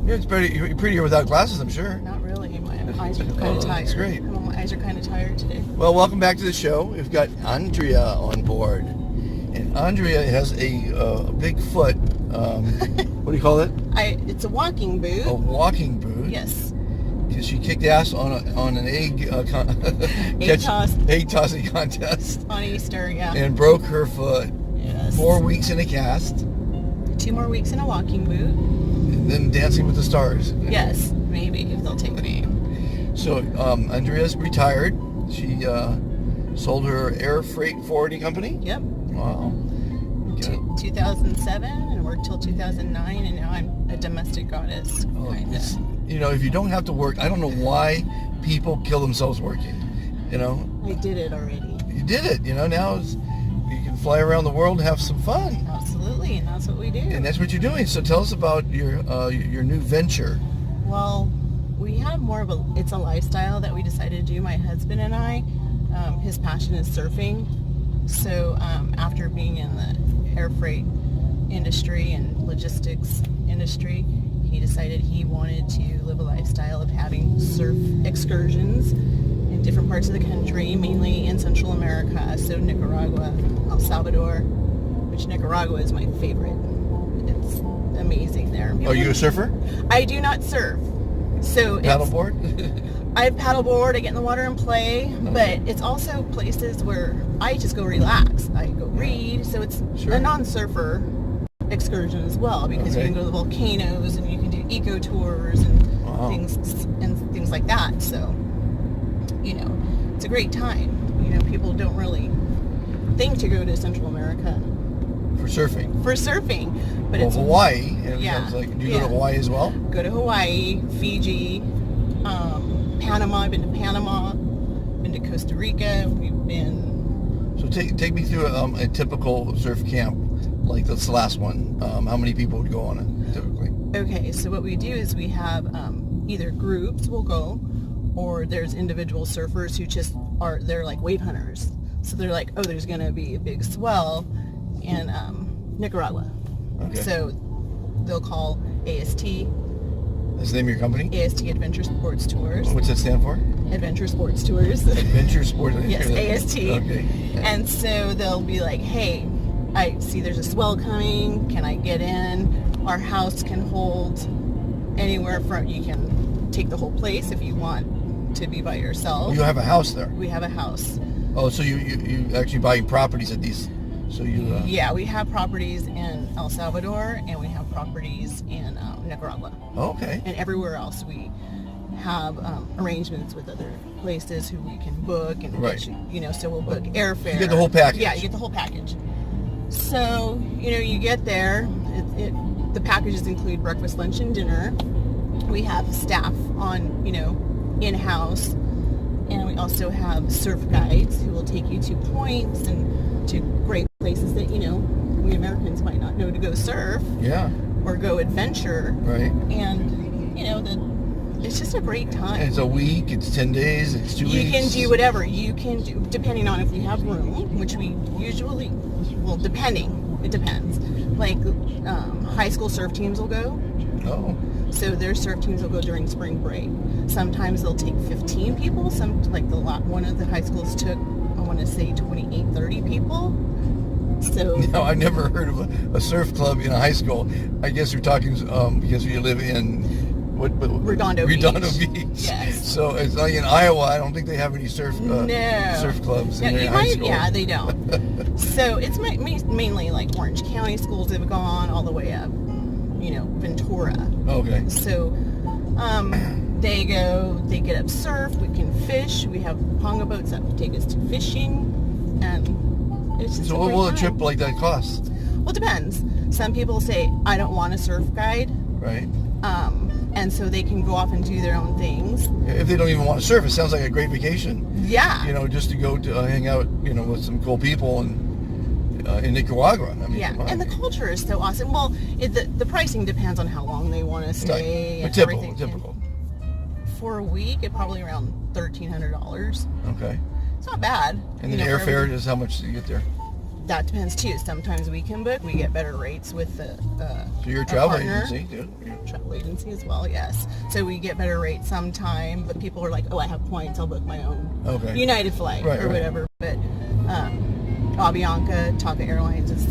Yeah, it's prettier without glasses, I'm sure. Not really. My eyes are kind of tired. That's great. My eyes are kind of tired today. Well, welcome back to the show. We've got Andrea on board. And Andrea has a big foot. What do you call it? It's a walking boot. A walking boot. Yes. Because she kicked ass on an egg egg tossing contest. On Easter, yeah. And broke her foot. Yes. 4 weeks in a cast. 2 more weeks in a walking boot. And then Dancing with the Stars. Yes, maybe if they'll take me. So Andrea's retired. She sold her air freight forwarding company. Yep. Wow. 2007 and worked till 2009, and now I'm a domestic goddess. If you don't have to work, I don't know why people kill themselves working. I did it already. You did it. Now you can fly around the world and have some fun. Absolutely, and that's what we do. And that's what you're doing. So tell us about your new venture. Well, we have more of it's a lifestyle that we decided to do, my husband and I. His passion is surfing. So after being in the air freight industry and logistics industry, he decided he wanted to live a lifestyle of having surf excursions in different parts of the country, mainly in Central America, so Nicaragua, El Salvador, which Nicaragua is my favorite. It's amazing there. Are you a surfer? I do not surf. So Paddleboard? I paddleboard, I get in the water and play, but it's also places where I just go relax. I go read, so it's a non-surfer excursion as well, because you can go to the volcanoes and you can do eco tours and things like that. So, it's a great time. People don't really think to go to Central America for surfing. But it's Hawaii. Do you go to Hawaii as well? Go to Hawaii, Fiji, Panama. I've been to Panama. Been to Costa Rica. We've been. So take me through a typical surf camp, like this last one. How many people would go on it typically? Okay, so what we do is we have either groups will go, or there's individual surfers who just they're like wave hunters. So they're like, oh, there's gonna be a big swell in Nicaragua. Okay. So they'll call AST. That's the name of your company? AST Adventure Sports Tours. What's that stand for? Adventure Sports Tours. Adventure Sports. Yes, AST. Okay. And so they'll be like, hey, I see there's a swell coming. Can I get in? Our house can hold anywhere from, you can take the whole place if you want to be by yourself. You have a house there? We have a house. Oh, so you actually buy properties at these? So you? Yeah, we have properties in El Salvador and we have properties in Nicaragua. Oh, okay. And everywhere else we have arrangements with other places who we can book and get you, so we'll book airfare. You get the whole package. Yeah, you get the whole package. So, you get there. The packages include breakfast, lunch, and dinner. We have staff on, in-house. And we also have surf guides who will take you to points and to great places that, we Americans might not know to go surf. Yeah. Or go adventure. Right. And, it's just a great time. It's a week, it's 10 days, it's 2 weeks. You can do whatever. You can do, depending on if we have room, which we usually, it depends. Like, high school surf teams will go. Oh. So their surf teams will go during spring break. Sometimes they'll take 15 people. One of the high schools took, I want to say 28, 30 people. So. No, I never heard of a surf club in a high school. I guess you're talking because you live in Redondo Beach. Yes. So it's like in Iowa, I don't think they have any surf clubs in their high school. Yeah, they don't. So it's mainly like Orange County schools that have gone all the way up, Ventura. Okay. So they get up surf, we can fish, we have ponga boats that take us to fishing, and it's just So what will a trip like that cost? Well, it depends. Some people say, I don't want a surf guide. Right. And so they can go off and do their own things. If they don't even want to surf, it sounds like a great vacation. Yeah. Just to go to hang out, with some cool people and in Nicaragua. And the culture is so awesome. Well, the pricing depends on how long they want to stay. Right. And typical. For a week, it's probably around $1,300. Okay. It's not bad. And the airfare is how much do you get there? that depends too. Sometimes we can book. We get better rates with the So you're a our travel partner. agency, dude. Travel agency as well, yes. So we get better rates sometime, but people are like, oh, I have points, I'll book my own United flight or whatever. But Avianca, Taka Airlines is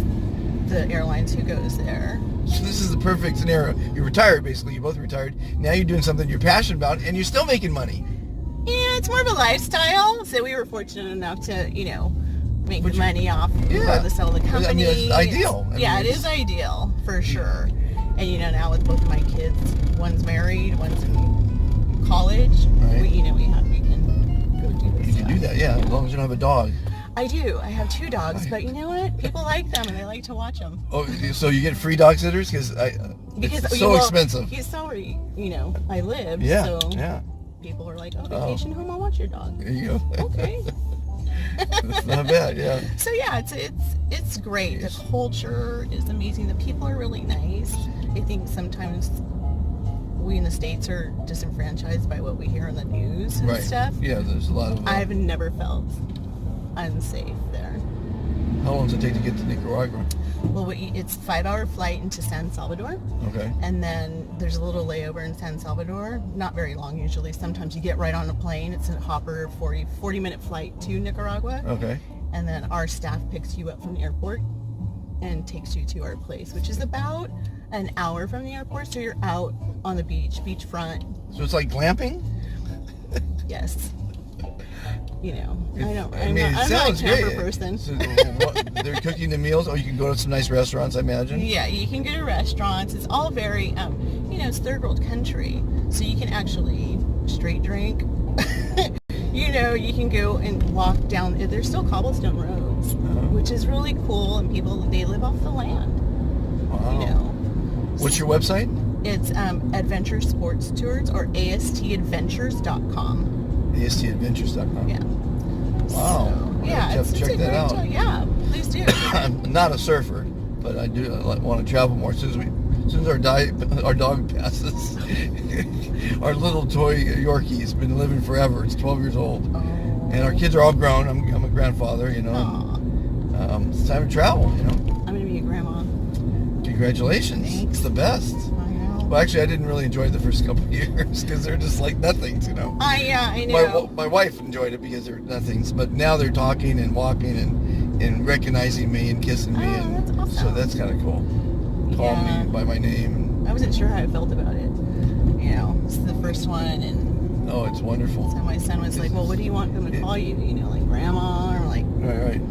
the airlines who goes there. So this is the perfect scenario. You're retired, basically. You're both retired. Now you're doing something you're passionate about, and you're still making money. Yeah, it's more of a lifestyle. So we were fortunate enough to, make the money off the sell the company. I mean, it's ideal. It is ideal for sure. And now with both of my kids, one's married, one's in college. Right. We can go do this. You can do that, yeah, as long as you don't have a dog. I do. I have 2 dogs, but you know what? People like them and they like to watch them. Oh, so you get free dog sitters because it's so expensive. He's so I live. Yeah, so yeah. People are like, oh, vacation home, I'll watch your dog. There you go. Okay. That's not bad, yeah. So yeah, it's great. The culture is amazing. The people are really nice. I think sometimes we in the States are disenfranchised by what we hear on the news and stuff. Yeah, there's a lot of... I've never felt unsafe there. How long does it take to get to Nicaragua? Well, it's a 5-hour flight into San Salvador. Okay. And then there's a little layover in San Salvador. Not very long usually. Sometimes you get right on a plane. It's a hopper 40-minute flight to Nicaragua. Okay. And then our staff picks you up from the airport and takes you to our place, which is about an hour from the airport. So you're out on the beachfront. So it's like glamping? Yes. I'm not a sounds camper great. person. So, they're cooking the meals. Oh, you can go to some nice restaurants, I imagine. Yeah, you can go to restaurants. It's all very, it's third world country, so you can actually straight drink. You can go and walk down. There's still cobblestone roads, which is really cool, and they live off the land. Wow. What's your website? It's Adventure Sports Tours or astadventures.com. astadventures.com. Yeah. Wow. So, yeah, check that out. Yeah, please do. I'm not a surfer, but I do want to travel more. As soon as our dog passes, our little toy Yorkie has been living forever. It's 12 years old, and our kids are all grown. I'm a grandfather, and it's time to travel. I'm gonna be a grandma. Congratulations! Thanks. It's the best. Well, actually, I didn't really enjoy the first couple of years because they're just like nothings, I know. My wife enjoyed it because they're nothings, but now they're talking and walking and recognizing me and kissing me, and that's awesome. so that's kind of cool. Calling me by my name. I wasn't sure how I felt about it. This is the first one, and it's wonderful. So my son was like, "Well, what do you want them to call you? Like grandma or like right.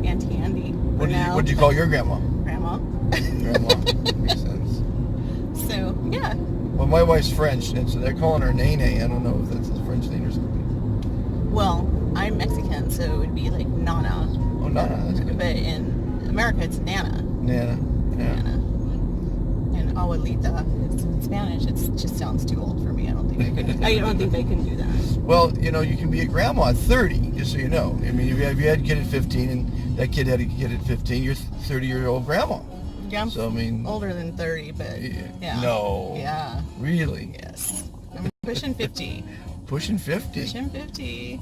Auntie Andy?" What did you call your grandma? Grandma. Grandma. Makes sense. So, yeah. Well, my wife's French, and so they're calling her Nene. I don't know if that's a French name or something. Well, I'm Mexican, so it would be like Nana. Oh, Nana, that's good. But in America, it's Nana. Nana. Yeah. Nana. And Abuelita, it's in Spanish. It just sounds too old for me. I don't think I can do that. Well, you can be a grandma at 30, just so you know. I mean, if you had a kid at 15 and that kid had a kid at 15, you're 30-year-old grandma. Yeah, I'm so, I mean, older than 30, but yeah. No. Yeah. Really? Yes. I'm pushing 50. Pushing 50? Pushing 50.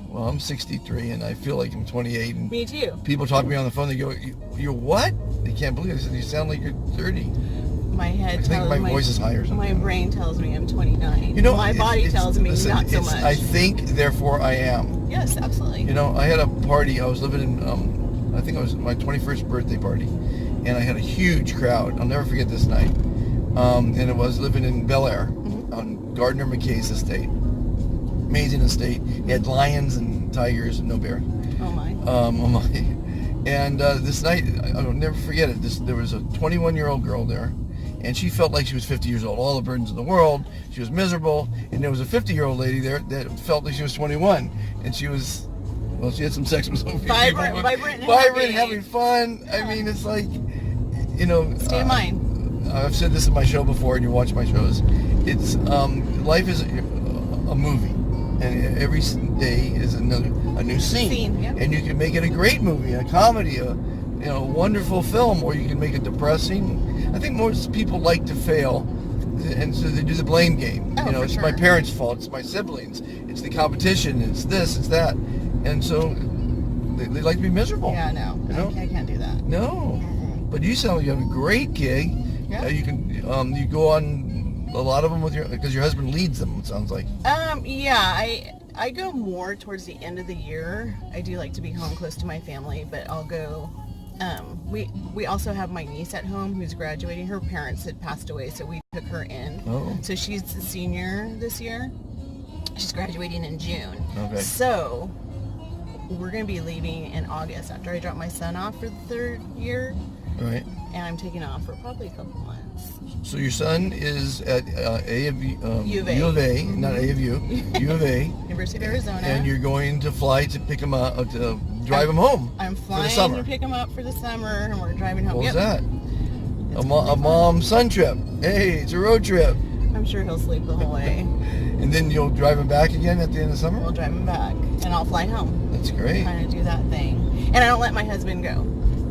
Well, I'm 63 and I feel like I'm 28. And me too. People talk to me on the phone, they go, you're what? They can't believe it. They said, you sound like you're 30. My head tells me. My voice is higher. My brain tells me I'm 29. My body tells me not so much. I think, therefore I am. Yes, absolutely. I had a party. I was living in, I think it was my 21st birthday party. And I had a huge crowd. I'll never forget this night. And it was living in Bel Air on Gardner McKay's estate. Amazing estate. He had lions and tigers and no bears. Oh my. And this night, I'll never forget it. There was a 21-year-old girl there, and she felt like she was 50 years old. All the burdens of the world. She was miserable. And there was a 50-year-old lady there that felt like she was 21, and she was. Well, she had some sex with some people. Vibrant, having fun. Yeah. I mean, it's like, Stay in mind. I've said this in my show before, and you watch my shows. It's life is a movie, and every day is a new scene. Yeah. And you can make it a great movie, a comedy, a wonderful film, or you can make it depressing. I think most people like to fail, and so they do the blame game. It's my parents' fault, it's my siblings, it's the competition, it's this, it's that. And so they like to be miserable. Yeah, no. You know? I can't do that. No. But you sound like you have a great gig. Yeah. You can you go on a lot of them because your husband leads them, it sounds like. Yeah, I go more towards the end of the year. I do like to be home close to my family, but I'll go. We also have my niece at home who's graduating. Her parents had passed away, so we took her in. Oh. So she's a senior this year. She's graduating in June. Okay. So we're going to be leaving in August after I drop my son off for the 3rd year. Right. And I'm taking off for probably a couple months. So your son is at U of A. U of A, not A of U, U of A. University of Arizona. And you're going to fly to pick him up, to drive him home. I'm for the flying summer. to pick him up for the summer, and we're driving home. What was Yep. that? A mom-son trip. Hey, it's a road trip. I'm sure he'll sleep the whole way. And then you'll drive him back again at the end of the summer? We'll drive him back, and I'll fly home. That's great. Kind of do that thing. And I don't let my husband go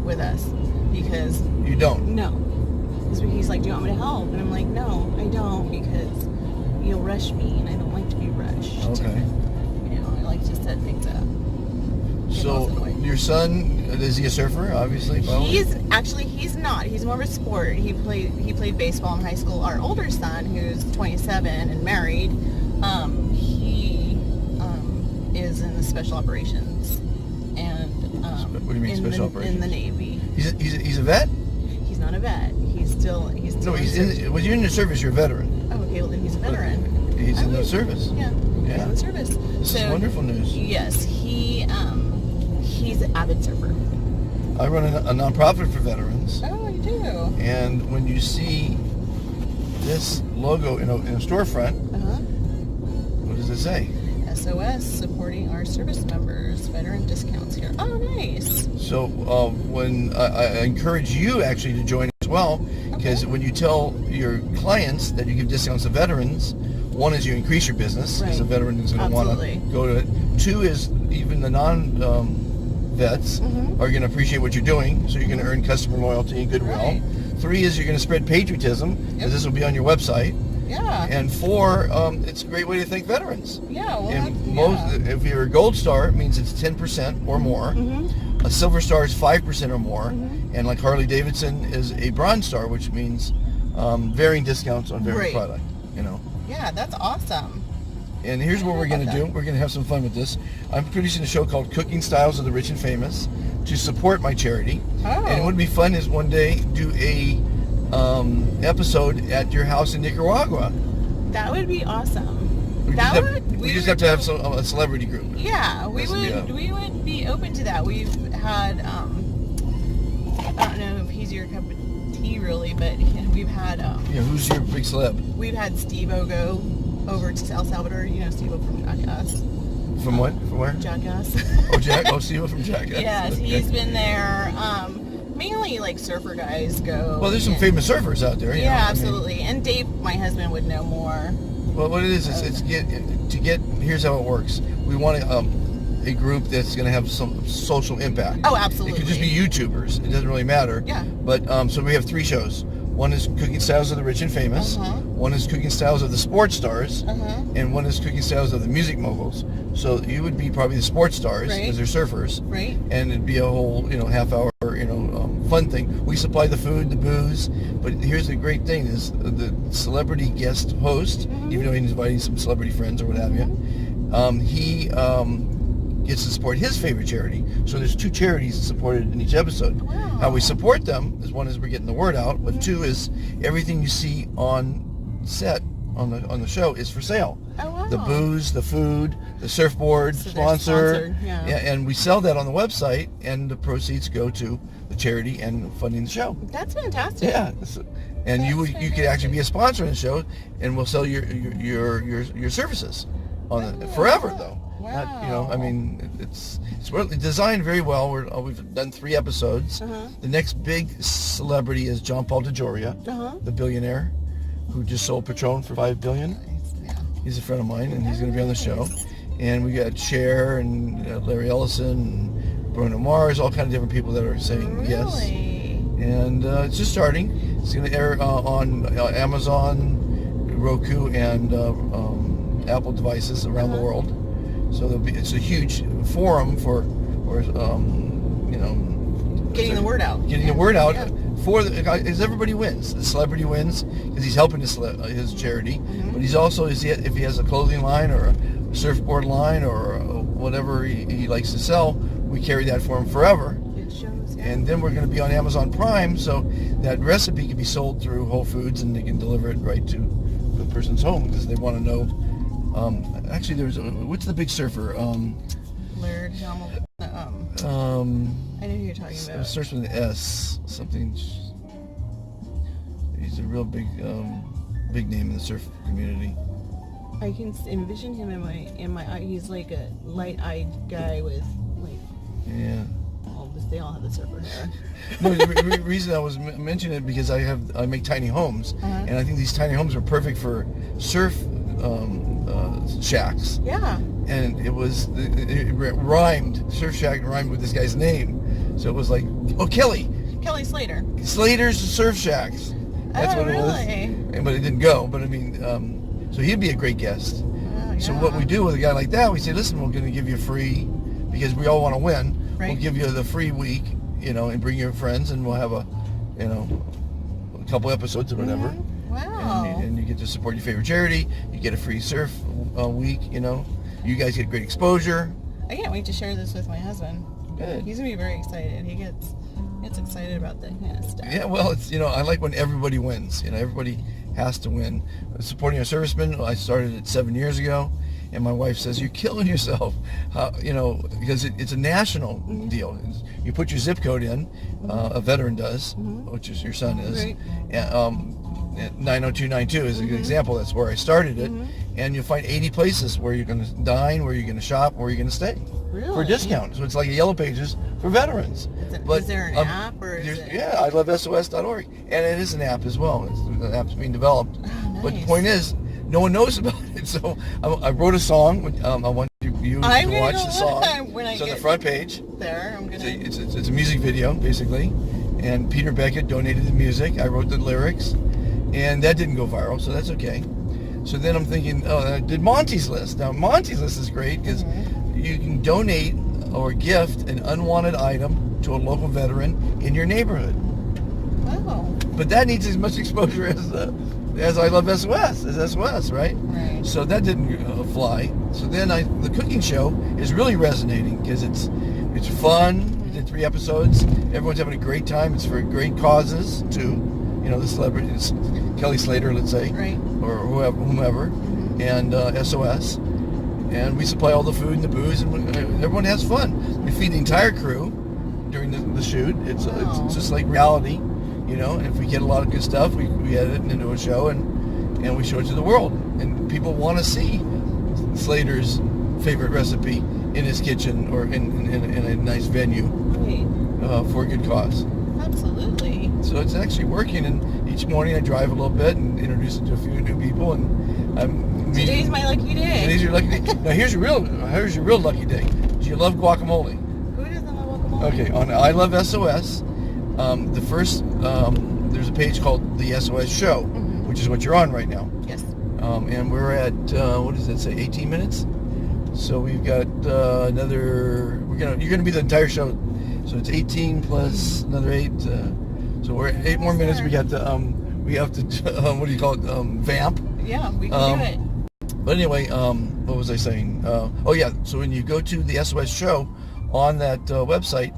with us because... You don't? No. Because he's like, do you want me to help? And I'm like, no, I don't, because you'll rush me, and I don't like to be rushed. Okay. You know, I like to set things up. So your son, is he a surfer, obviously? Probably? He's not. He's more of a sport. He played baseball in high school. Our older son, who's 27 and married, he is in the special operations. And What do you mean special operations? In the Navy. He's a vet? He's not a vet. He's still No, when you're in the service, you're a veteran. Oh, okay, well then he's a veteran. He's in the service. Yeah. He's in the service. This is wonderful news. Yes, he's an avid surfer. I run a nonprofit for veterans. Oh, you do? And when you see this logo in a storefront, what does it say? SOS, supporting our service members, veteran discounts here. Oh, nice. So when I encourage you actually to join as well, because when you tell your clients that you give discounts to veterans, one is you increase your business because a veteran is going to want to go to it. Two is even the non-vets are going to appreciate what you're doing, so you're going to earn customer loyalty and goodwill. Right. Three is you're going to spread patriotism, because this will be on your website. Yeah. And four, it's a great way to thank veterans. Yeah, well, and if you're a gold star, it means it's 10% or more. A silver star is 5% or more. And like Harley Davidson is a bronze star, which means varying discounts on varying product. You know. Yeah, that's awesome. And here's what we're going to do. We're going to have some fun with this. I'm producing a show called Cooking Styles of the Rich and Famous to support my charity. Oh. And what would be fun is one day do a episode at your house in Nicaragua. That would be awesome. We just have to have a celebrity group. Yeah, we would be open to that. We've had I don't know if he's your cup of tea really, but we've had who's your big celeb? We've had Steve go over to El Salvador. You know Steve from Jackass. From what? From where? Jackass. Steve from Jackass. Yes, he's been there. Mainly like surfer guys go. Well, there's some famous surfers out there. Yeah, absolutely. And Dave, my husband, would know more. Well, what it is here's how it works. We want a group that's going to have some social impact. Oh, absolutely. It could just be YouTubers. It doesn't really matter. Yeah. But so we have 3 shows. One is Cooking Styles of the Rich and Famous. One is Cooking Styles of the Sports Stars. And one is Cooking Styles of the Music Moguls. So you would be probably the sports stars because they're surfers. Right. And it'd be a whole, half hour, fun thing. We supply the food, the booze. But here's the great thing is the celebrity guest host, even though he's inviting some celebrity friends or what have you, he gets to support his favorite charity. So there's 2 charities supported in each episode. Wow. How we support them is one is we're getting the word out, but 2 is everything you see on set on the show is for sale. Oh, wow. The booze, the food, the surfboard, so sponsor, yeah, and we sell that on the website, and the proceeds go to the charity and funding the show. That's fantastic. Yeah, and you could actually be a sponsor in the show, and we'll sell your services on it forever though. Wow. Not, it's really designed very well. We've done 3 episodes. The next big celebrity is John Paul DeJoria, the billionaire who just sold Patron for $5 billion. He's a friend of mine, and he's going to be on the show. And we got Cher and Larry Ellison and Bruno Mars, all kind of different people that are saying yes. And it's just starting. It's going to air on Amazon, Roku, and Apple devices around the world. So it's a huge forum for or Getting the word out. Getting the word out for as everybody wins. The celebrity wins because he's helping his charity, but he's also if he has a clothing line or a surfboard line or whatever he likes to sell, we carry that for him forever. It shows, And then we're going to be on Amazon Prime, so that recipe can be sold through Whole Foods, and they can deliver it right to the person's home because they want to know. Actually, what's the big surfer? Laird, I know who you're talking about. It starts with an S. Something. He's a real big name in the surf community. I can envision him in my eye. He's like a light-eyed guy with like. Yeah. They all have the surfer hair. No, the reason I was mentioning it because I make tiny homes, and I think these tiny homes are perfect for surf shacks. Yeah. And it rhymed. Surf shack rhymed with this guy's name, so it was like, Kelly Slater. Slater's Surf Shacks. That's what it was. But it didn't go. But I mean, so he'd be a great guest. Oh, yeah. So what we do with a guy like that, we say, listen, we're going to give you free, because we all want to win. Right. We'll give you the free week, and bring your friends, and we'll have a couple episodes or whatever. Wow. And you get to support your favorite charity. You get a free surf week. You guys get great exposure. I can't wait to share this with my husband. Good. He's gonna be very excited. He gets excited about that kind of stuff. Yeah, well, it's I like when everybody wins. Everybody has to win. Supporting our servicemen, I started it 7 years ago. And my wife says, you're killing yourself, because it's a national deal. You put your zip code in, a veteran does, which is your son is. Right. 90292 is a good example. That's where I started it. And you'll find 80 places where you're going to dine, where you're going to shop, where you're going to stay. Really? For a discount. So it's like a Yellow Pages for veterans. Is there an app? Or is it... Yeah, I love SOS.org. And it is an app as well. The app's being developed. Oh, nice. But the point is, no one knows about it. So I wrote a song. I want you to watch the song. It's on the front page. There, I'm gonna. It's a music video basically, and Peter Beckett donated the music. I wrote the lyrics, and that didn't go viral, so that's okay. So then I'm thinking, I did Monty's List. Now Monty's List is great because you can donate or gift an unwanted item to a local veteran in your neighborhood. Wow. But that needs as much exposure as I Love SOS, right? Right. So that didn't fly. So then the cooking show is really resonating because it's fun. We did 3 episodes. Everyone's having a great time. It's for great causes too. The celebrities, Kelly Slater, let's say, right, or whomever, and SOS. And we supply all the food and the booze, and everyone has fun. We feed the entire crew during the shoot. It's just like reality. And if we get a lot of good stuff, we edit it into a show and we show it to the world. And people want to see Slater's favorite recipe in his kitchen or in a nice venue for a good cause. Absolutely. So it's actually working. And each morning I drive a little bit and introduce it to a few new people. And today's my lucky day. Today's your lucky day. Now here's your real lucky day. Do you love guacamole? Who doesn't love guacamole? Okay, on I Love SOS. The first, there's a page called the SOS Show, which is what you're on right now. Yes. And we're at, what does that say, 18 minutes? So we've got you're gonna be the entire show. So it's 18 plus another 8. So we're at 8 more minutes. We have to, what do you call it? Vamp. Yeah, we can do it. But anyway, what was I saying? So when you go to the SOS Show on that website,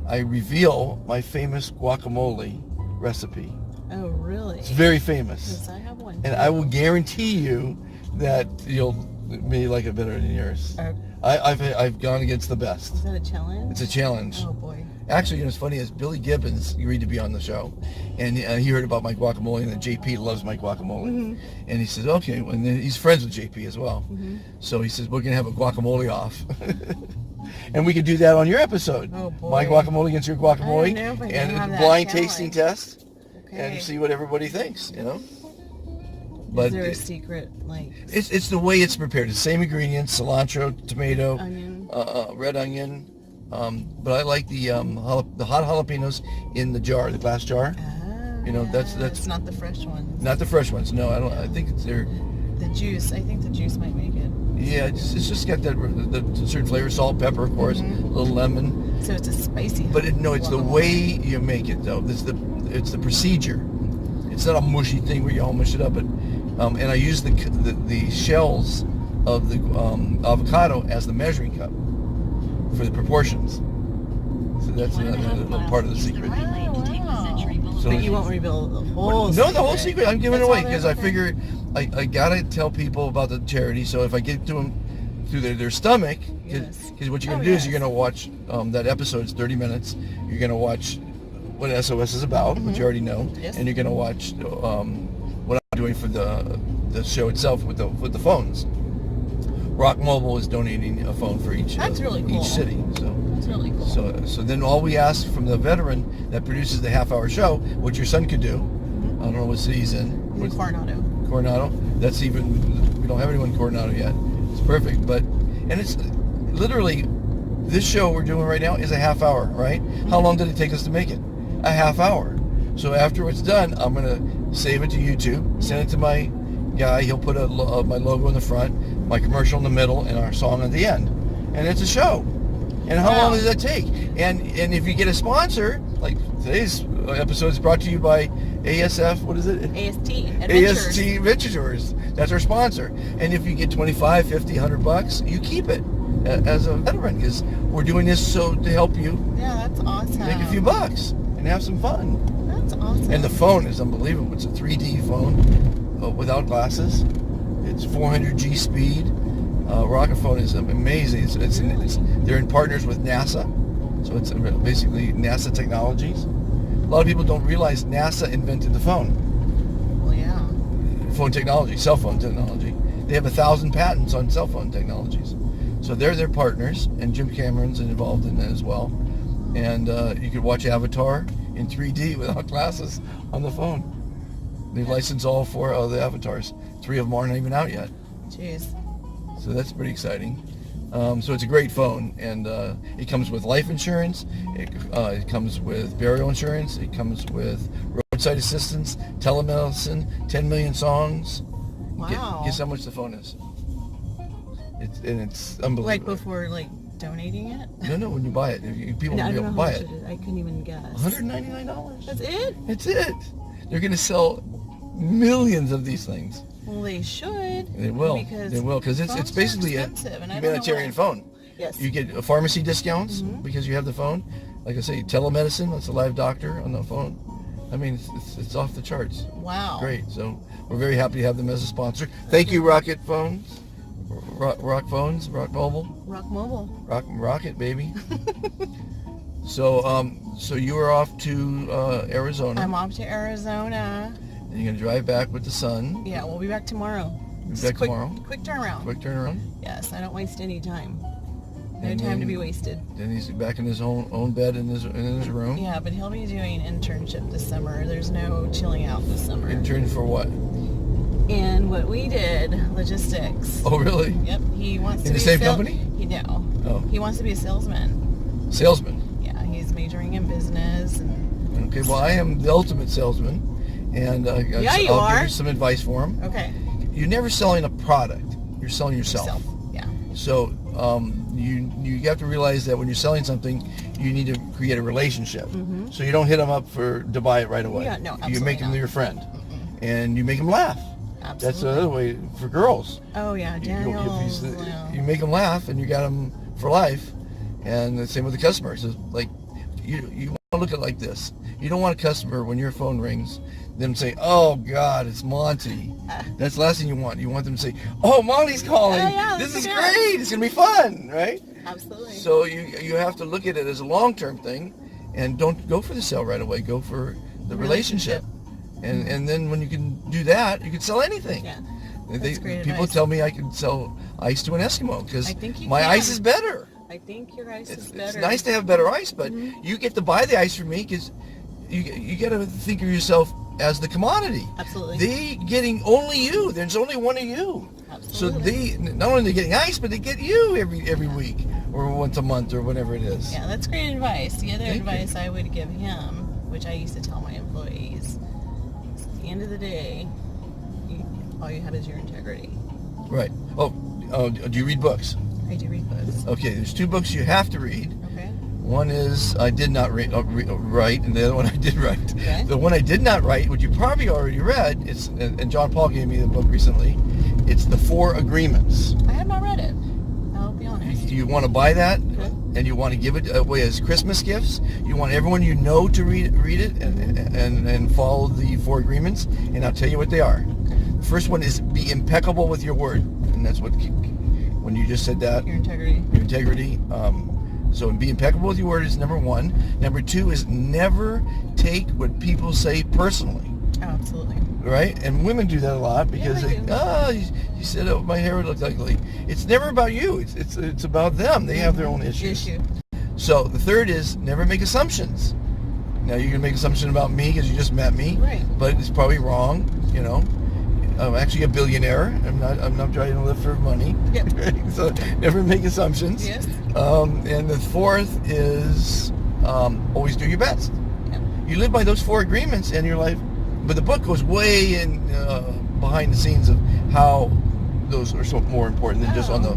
I reveal my famous guacamole recipe. Oh, really? It's very famous. Yes, I have one. And I will guarantee you that you'll may like it better than yours. I've gone against the best. Is that a challenge? It's a challenge. Oh boy. Actually, what's funny is Billy Gibbons agreed to be on the show, and he heard about my guacamole, and then JP loves my guacamole, and he says, okay, and then he's friends with JP as well, so he says we're gonna have a guacamole off, and we could do that on your episode. Oh boy. My guacamole against your guacamole, I don't know if I can and have a that blind challenge. tasting test, Okay. and see what everybody thinks, But is there a secret, like... It's the way it's prepared. It's the same ingredients: cilantro, tomato, onion, red onion. But I like the hot jalapenos in the jar, the glass jar. Ah, that's it's not the fresh ones. not the fresh ones. No, I don't. I think they're The juice. I think the juice might make it. Yeah, it's just got that the certain flavor, salt, pepper, of course, a little lemon. So it's a spicy. But it's the way you make it though. It's the procedure. It's not a mushy thing where you all mush it up. But and I use the shells of the avocado as the measuring cup for the proportions. So that's another part of the secret. So but you won't reveal the whole secret. No, the whole secret. I'm giving it away because I okay. figure I gotta tell people about the charity. So if I get to them through their stomach, because what you're gonna do is you're gonna watch that episode. It's 30 minutes. You're gonna watch what SOS is about, which you already know, and you're gonna watch what I'm doing for the show itself with the phones. Rock Mobile is donating a phone for each really cool. each city. So that's really cool. So then all we ask from the veteran that produces the half-hour show, which your son could do. I don't know what city he's in. In Coronado. Coronado. That's even, we don't have anyone in Coronado yet. It's perfect, and it's literally, this show we're doing right now is a half hour, right? How long did it take us to make it? A half hour. So after it's done, I'm gonna save it to YouTube, send it to my guy. He'll put my logo in the front, my commercial in the middle, and our song at the end, and it's a show. And how long does that take? And if you get a sponsor, like today's episode is brought to you by ASF, what is it? AST Adventures. AST Adventures. That's our sponsor. And if you get 25, 50, $100, you keep it as a veteran, because we're doing this to help you. Yeah, that's awesome. Make a few bucks and have some fun. That's awesome. And the phone is unbelievable. It's a 3D phone without glasses. It's 400G speed. Rocket phone is amazing. They're in partners with NASA, so it's basically NASA technologies. A lot of people don't realize NASA invented the phone. Well, yeah. Phone technology, cell phone technology. They have 1,000 patents on cell phone technologies. So they're their partners, and Jim Cameron's involved in that as well. And you could watch Avatar in 3D without glasses on the phone. They've licensed all 4 of the Avatars. 3 of them aren't even out yet. Jeez. So that's pretty exciting. So it's a great phone, and it comes with life insurance. It comes with burial insurance. It comes with roadside assistance, telemedicine, 10 million songs. Wow. Guess how much the phone is? It's unbelievable. Like before, donating it? No, when you buy it. People will be able to buy it. I couldn't even guess. $199. That's it? That's it. They're going to sell millions of these things. Well, they should. They will. Because it's basically a humanitarian phone. Yes. You get pharmacy discounts because you have the phone. Like I say, telemedicine. That's a live doctor on the phone. I mean, it's off the charts. Wow. Great. So we're very happy to have them as a sponsor. Thank you, Rocket Phones. Rock Phones, Rock Mobile. Rock Mobile. Rocket, baby. So you are off to Arizona. I'm off to Arizona. And you're going to drive back with the son. Yeah, we'll be back tomorrow. Tomorrow? Quick turnaround. Quick turnaround? Yes, I don't waste any time. No time to be wasted. Then he's back in his own bed in his room. Yeah, but he'll be doing internship this summer. There's no chilling out this summer. Intern for what? In what we did, logistics. Oh, really? Yep. He wants to in be the same company? No. Oh. He wants to be a salesman. Salesman? Yeah, he's majoring in business. And okay, well, I am the ultimate salesman. And I'll give you some advice for him. Okay. You're never selling a product. You're selling yourself. Yeah. So you have to realize that when you're selling something, you need to create a relationship. So you don't hit them up to buy it right away. Yeah, no, absolutely you make them not. your friend. And you make them laugh. Absolutely. That's the other way for girls. Oh, yeah. Daniel's. You make them laugh, and you got them for life. And the same with the customers. It's like you want to look at it like this. You don't want a customer, when your phone rings, them say, "Oh God, it's Monty." That's the last thing you want. You want them to say, "Oh, Monty's calling. Yeah, this is great. It's gonna be fun, right?" Absolutely. So you have to look at it as a long-term thing, and don't go for the sale right away. Go for the relationship. And then when you can do that, you can sell anything. Yeah. That's great people advice. tell me I can sell ice to an Eskimo because my can. ice is better. I think your ice is better. It's nice to have better ice, but you get to buy the ice from me because you got to think of yourself as the commodity. Absolutely. They getting only you. There's only one of you. Absolutely. So not only they're getting ice, but they get you every week or once a month or whatever it is. Yeah, that's great advice. The other advice I would give him, which I used to tell my employees, at the end of the day, all you have is your integrity. Right. Oh, do you read books? I do read books. Okay, there's 2 books you have to read. Okay. One is I did not write, and the other one I did write. Okay. The one I did not write, which you probably already read, and John Paul gave me the book recently. It's The 4 Agreements. I have not read it. I'll be honest. You want to buy that, Okay. and you want to give it away as Christmas gifts. You want everyone you know to read it and follow the 4 agreements, and I'll tell you what they are. The first one is be impeccable with your word, and that's what when you just said that. Your integrity. Your integrity. So be impeccable with your word is number 1. Number 2 is never take what people say personally. Oh, absolutely. Right? And women do that a lot because they do. you said, oh, my hair would look ugly. It's never about you. It's about them. They have their own issues. So the third is never make assumptions. Now you can make assumption about me because you just met me, Right. but it's probably wrong. You know, I'm actually a billionaire. I'm not trying to live for money. Yep. Right? So never make assumptions. Yes. And the fourth is always do your best. Yep. You live by those 4 agreements, and your life. But the book goes way in behind the scenes of how those are so more important than just on the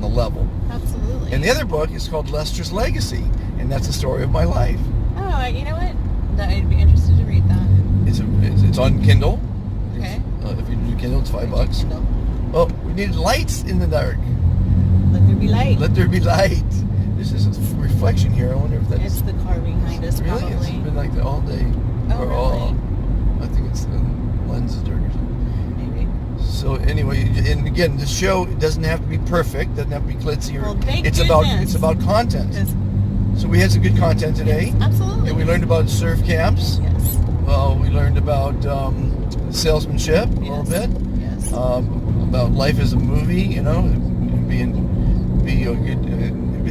level. Absolutely. And the other book is called Lester's Legacy, and that's the story of my life. Oh, you know what? I'd be interested to read that. It's on Kindle. Okay. If you do Kindle, it's $5. Kindle. Oh, we need lights in the dark. Let there be light. Let there be light. This is a reflection here. I wonder if that's It's the car behind us, really. probably. It's been like that all day. Oh, really? I think it's the lens is dirty or something. Maybe. So anyway, and again, the show doesn't have to be perfect. Doesn't have to be glitzy. Well, thank it's goodness. about content. 'Cause- So we had some good content today. Yes, absolutely. And we learned about surf camps. Yes. We learned about salesmanship a little bit. Yes. About life as a movie. You know,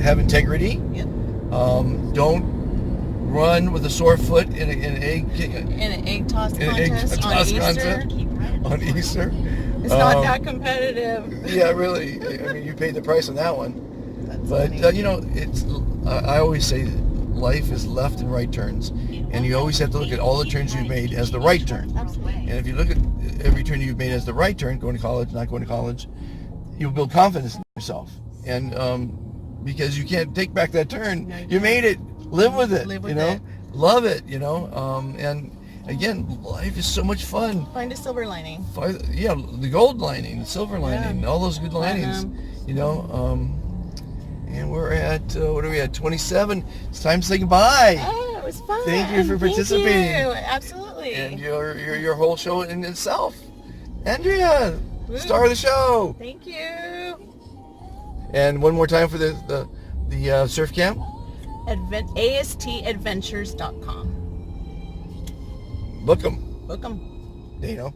have integrity. Yep. Don't run with a sore foot in an egg In an egg toss in an egg contest toss on Easter. contest on Easter. It's not that competitive. Yeah, really. I mean, you paid the price on that one. That's But funny. you know, I always say that life is left and right turns, and you always have to look at all the turns you've made as the right turn. Absolutely. And if you look at every turn you've made as the right turn, going to college, not going to college, you'll build confidence in yourself. And because you can't take back that turn, No, you you made it. Live with it. Live with you know, it. love it. You know, and again, life is so much fun. Find a silver lining. Yeah, the gold lining, the silver lining, Yeah. all those good linings. You know, and we're at what are we at? 27. It's time to say goodbye. Oh, it was fun. Thank you for participating. Thank you. Absolutely. And your whole show in itself, Andrea, Woo. star of the show. Thank you. And one more time for the surf camp. ASTadventures.com. Book 'em. Book 'em. You know.